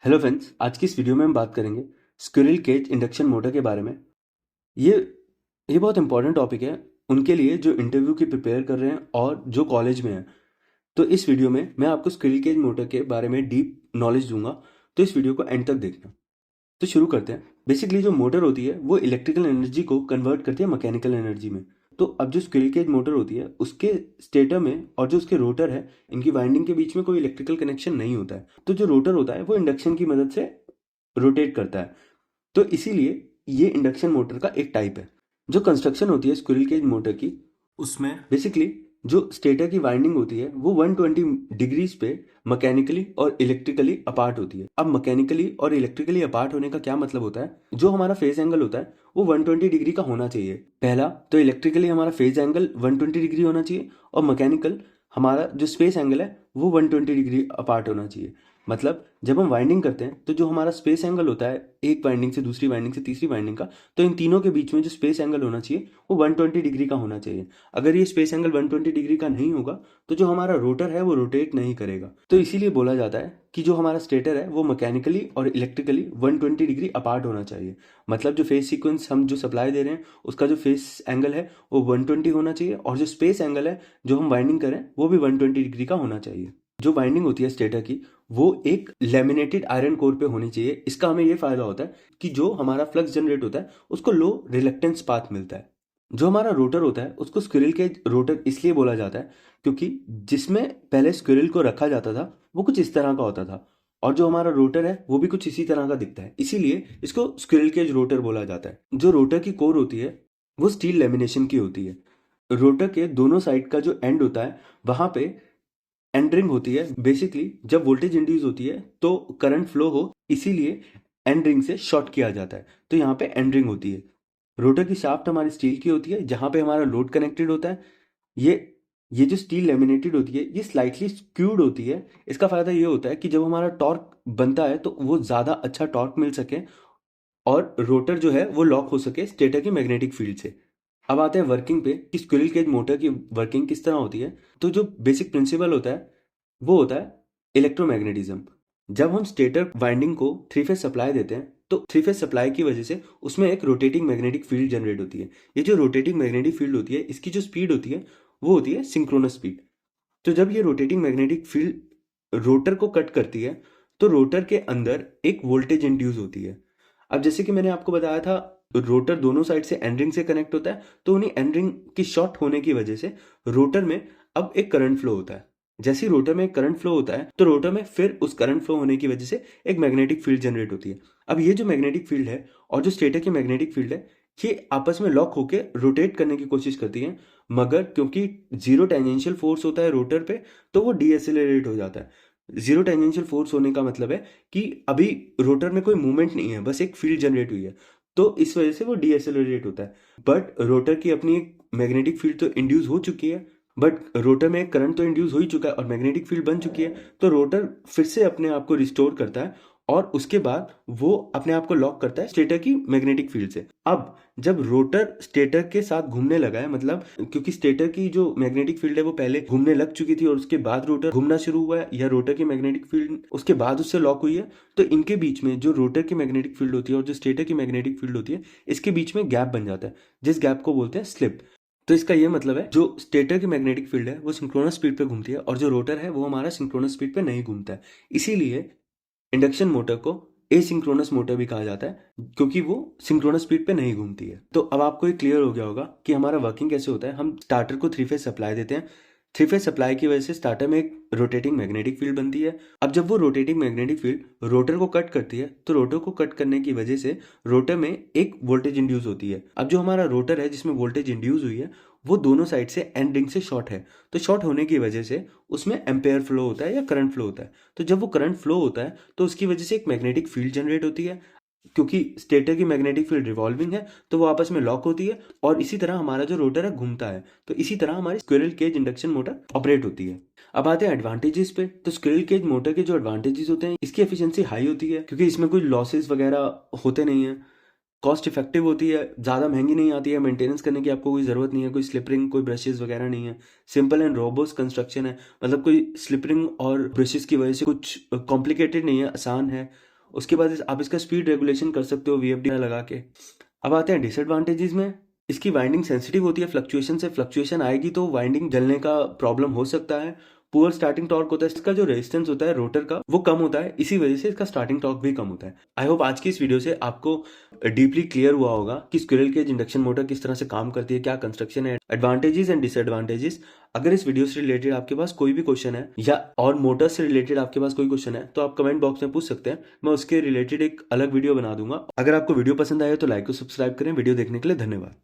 Hello friends, आज की इस वीडियो में हम बात करेंगे स्क्विरल केज इंडक्शन मोटर के बारे में। ये ये बहुत इंपॉर्टेंट टॉपिक है उनके लिए जो इंटरव्यू की प्रिपेयर कर रहे हैं और जो कॉलेज में हैं। तो इस वीडियो में मैं आपको स्क्विरल केज मोटर के बारे में डीप नॉलेज दूंगा, तो इस वीडियो को एंड तक देखना। तो शुरू करते हैं। बेसिकली जो मोटर होती है वो इलेक्ट्रिकल एनर्जी को कन्वर्ट करती है मैकेनिकल एनर्जी में। तो अब जो स्क्विरल केज मोटर होती है उसके स्टेटर में और जो उसके रोटर है, इनकी वाइंडिंग के बीच में कोई इलेक्ट्रिकल कनेक्शन नहीं होता है। तो जो रोटर होता है वो इंडक्शन की मदद से रोटेट करता है। तो इसीलिए ये इंडक्शन मोटर का एक टाइप है। जो कंस्ट्रक्शन होती है स्क्विरल केज मोटर की, उसमें बेसिकली जो स्टेटर की वाइंडिंग होती है वो 120 डिग्रीज पे मैकेनिकली और इलेक्ट्रिकली अपार्ट होती है। अब मैकेनिकली और इलेक्ट्रिकली अपार्ट होने का क्या मतलब होता है, जो हमारा फेज एंगल होता है वो 120 डिग्री का होना चाहिए। पहला तो इलेक्ट्रिकली हमारा फेज एंगल 120 डिग्री होना चाहिए और मैकेनिकल हमारा जो स्पेस एंगल है वो 120 डिग्री अपार्ट होना चाहिए। मतलब जब हम वाइंडिंग करते हैं तो जो हमारा स्पेस एंगल होता है एक वाइंडिंग से दूसरी वाइंडिंग से तीसरी वाइंडिंग का, तो इन तीनों के बीच में जो स्पेस एंगल होना चाहिए वो 120 डिग्री का होना चाहिए। अगर ये स्पेस एंगल 120 डिग्री का नहीं होगा तो जो हमारा रोटर है वो रोटेट नहीं करेगा। तो इसीलिए बोला जाता है कि जो हमारा स्टेटर है वो मैकेनिकली और इलेक्ट्रिकली 120 डिग्री अपार्ट होना चाहिए। मतलब जो फेस सीक्वेंस हम जो सप्लाई दे रहे हैं उसका जो फेस एंगल है वो 120 होना चाहिए और जो स्पेस एंगल है जो हम वाइंडिंग करें वो भी 120 डिग्री का होना चाहिए। जो वाइंडिंग होती है स्टेटर की वो एक लेमिनेटेड आयरन कोर पे होनी चाहिए। इसका हमें ये फायदा होता है कि जो हमारा फ्लक्स जनरेट होता है उसको लो रिलक्टेंस पाथ मिलता है। जो हमारा रोटर होता है उसको स्क्विरल केज रोटर इसलिए बोला जाता है क्योंकि जिसमें पहले स्क्विरल को रखा जाता था वो कुछ इस तरह का होता था और जो हमारा रोटर है वो भी कुछ इसी तरह का दिखता है, इसीलिए इसको स्क्विरल केज रोटर बोला जाता है। जो रोटर की कोर होती है वो स्टील लेमिनेशन की होती है। रोटर के दोनों साइड का जो एंड होता है वहां पे एंड रिंग होती है। बेसिकली जब वोल्टेज इंड्यूस होती है तो करंट फ्लो हो, इसीलिए एंड रिंग से शॉर्ट किया जाता है। तो यहाँ पे एंड रिंग होती है। रोटर की शाफ्ट हमारी स्टील की होती है जहां पे हमारा लोड कनेक्टेड होता है। ये ये जो स्टील लेमिनेटेड होती है ये स्लाइटली स्क्यूड होती है। इसका फायदा ये होता है कि जब हमारा टॉर्क बनता है तो वो ज्यादा अच्छा टॉर्क मिल सके और रोटर जो है वो लॉक हो सके स्टेटर की मैग्नेटिक फील्ड से। अब आते हैं वर्किंग पे कि स्क्विरल केज मोटर की वर्किंग किस तरह होती है। तो जो बेसिक प्रिंसिपल होता है वो होता है इलेक्ट्रोमैग्नेटिज्म। जब हम स्टेटर वाइंडिंग को थ्री फेज सप्लाई देते हैं तो थ्री फेज सप्लाई की वजह से उसमें एक रोटेटिंग मैग्नेटिक फील्ड जनरेट होती है। ये जो रोटेटिंग मैग्नेटिक फील्ड होती है इसकी जो स्पीड होती है वो होती है सिंक्रोनस स्पीड। तो जब ये रोटेटिंग मैग्नेटिक फील्ड रोटर को कट करती है तो रोटर के अंदर एक वोल्टेज इंड्यूस होती है। अब जैसे कि मैंने आपको बताया था रोटर दोनों साइड से एंड रिंग से कनेक्ट होता है, तो उन्हीं एंड रिंग की शॉर्ट होने की वजह से रोटर में अब एक करंट फ्लो होता है। जैसे ही रोटर में करंट फ्लो होता है तो रोटर में फिर उस करंट फ्लो होने की वजह से एक मैग्नेटिक फील्ड जनरेट होती है। अब ये जो मैग्नेटिक फील्ड है और जो स्टेटर की मैग्नेटिक फील्ड है ये आपस में लॉक होकर रोटेट करने की कोशिश करती है, मगर क्योंकि जीरो टेंजेंशियल फोर्स होता है रोटर पे तो वो डीएसेलरेट हो जाता है। जीरो टेंजेंशियल फोर्स होने का मतलब है कि अभी रोटर में कोई मूवमेंट नहीं है, बस एक फील्ड जनरेट हुई है, तो इस वजह से वो डीएसेलरेट होता है। बट रोटर की अपनी एक मैग्नेटिक फील्ड तो इंड्यूस हो चुकी है, बट रोटर में एक करंट तो इंड्यूस हो ही चुका है और मैग्नेटिक फील्ड बन चुकी है, तो रोटर फिर से अपने आप को रिस्टोर करता है और उसके बाद वो अपने आप को लॉक करता है स्टेटर की मैग्नेटिक फील्ड से। अब जब रोटर स्टेटर के साथ घूमने लगा है, मतलब क्योंकि स्टेटर की जो मैग्नेटिक फील्ड है वो पहले घूमने लग चुकी थी और उसके बाद रोटर घूमना शुरू हुआ है या रोटर की मैग्नेटिक फील्ड उसके बाद उससे लॉक हुई है, तो इनके बीच में जो रोटर की मैग्नेटिक फील्ड होती है और जो स्टेटर की मैग्नेटिक फील्ड होती है इसके बीच में गैप बन जाता है, जिस गैप को बोलते हैं स्लिप। तो इसका ये मतलब है जो स्टेटर की मैग्नेटिक फील्ड है वो सिंक्रोनस स्पीड पे घूमती है और जो रोटर है वो हमारा सिंक्रोनस स्पीड पे नहीं घूमता है। इसीलिए इंडक्शन मोटर को एसिंक्रोनस मोटर भी कहा जाता है क्योंकि वो सिंक्रोनस स्पीड पे नहीं घूमती है। तो अब आपको ये क्लियर हो गया होगा कि हमारा वर्किंग कैसे होता है। हम स्टार्टर को थ्री फेज सप्लाई देते हैं, थ्री फेज सप्लाई की वजह से स्टार्टर में एक रोटेटिंग मैग्नेटिक फील्ड बनती है। अब जब वो रोटेटिंग मैग्नेटिक फील्ड रोटर को कट करती है तो रोटर को कट करने की वजह से रोटर में एक वोल्टेज इंड्यूस होती है। अब जो हमारा रोटर है जिसमें वोल्टेज इंड्यूस हुई है वो दोनों साइड से एंड रिंग से शॉर्ट है, तो शॉर्ट होने की वजह से उसमें एम्पेयर फ्लो होता है या करंट फ्लो होता है। तो जब वो करंट फ्लो होता है तो उसकी वजह से एक मैग्नेटिक फील्ड जनरेट होती है। क्योंकि स्टेटर की मैग्नेटिक फील्ड रिवॉल्विंग है तो वो आपस में लॉक होती है और इसी तरह हमारा जो रोटर है घूमता है। तो इसी तरह हमारी squirrel cage induction motor operate होती है। अब आते हैं एडवांटेजेस पे। तो स्क्विरल केज मोटर के जो एडवांटेजेस होते हैं, इसकी एफिशिएंसी हाई होती है क्योंकि इसमें कोई लॉसेस वगैरह होते नहीं है। कॉस्ट इफेक्टिव होती है, ज़्यादा महंगी नहीं आती है, मेंटेनेंस करने की आपको कोई ज़रूरत नहीं है, कोई स्लिपरिंग कोई ब्रशेस वगैरह नहीं है। सिंपल एंड रोबोस्ट कंस्ट्रक्शन है, मतलब कोई स्लिपरिंग और ब्रशेस की वजह से कुछ कॉम्प्लिकेटेड नहीं है, आसान है। उसके बाद आप इसका स्पीड रेगुलेशन कर सकते हो VFD लगा के। अब आते हैं डिसएडवांटेजेस में। इसकी वाइंडिंग सेंसिटिव होती है, फ्लक्चुएशन से फ्लक्चुएशन आएगी तो वाइंडिंग जलने का प्रॉब्लम हो सकता है। पुअर स्टार्टिंग टॉर्क होता है, इसका जो रेजिस्टेंस होता है रोटर का वो कम होता है, इसी वजह से इसका स्टार्टिंग टॉर्क भी कम होता है। आई होप आज की इस वीडियो से आपको डीपली क्लियर हुआ होगा कि स्क्विरल केज इंडक्शन मोटर किस तरह से काम करती है, क्या कंस्ट्रक्शन है, एडवांटेजेस एंड डिसएडवांटेजेस। अगर इस वीडियो से रिलेटेड आपके पास कोई भी क्वेश्चन है या और मोटर से रिलेटेड आपके पास कोई क्वेश्चन है तो आप कमेंट बॉक्स में पूछ सकते हैं, मैं उसके रिलेटेड एक अलग वीडियो बना दूंगा। अगर आपको वीडियो पसंद आए तो लाइक और सब्सक्राइब करें। वीडियो देखने के लिए धन्यवाद।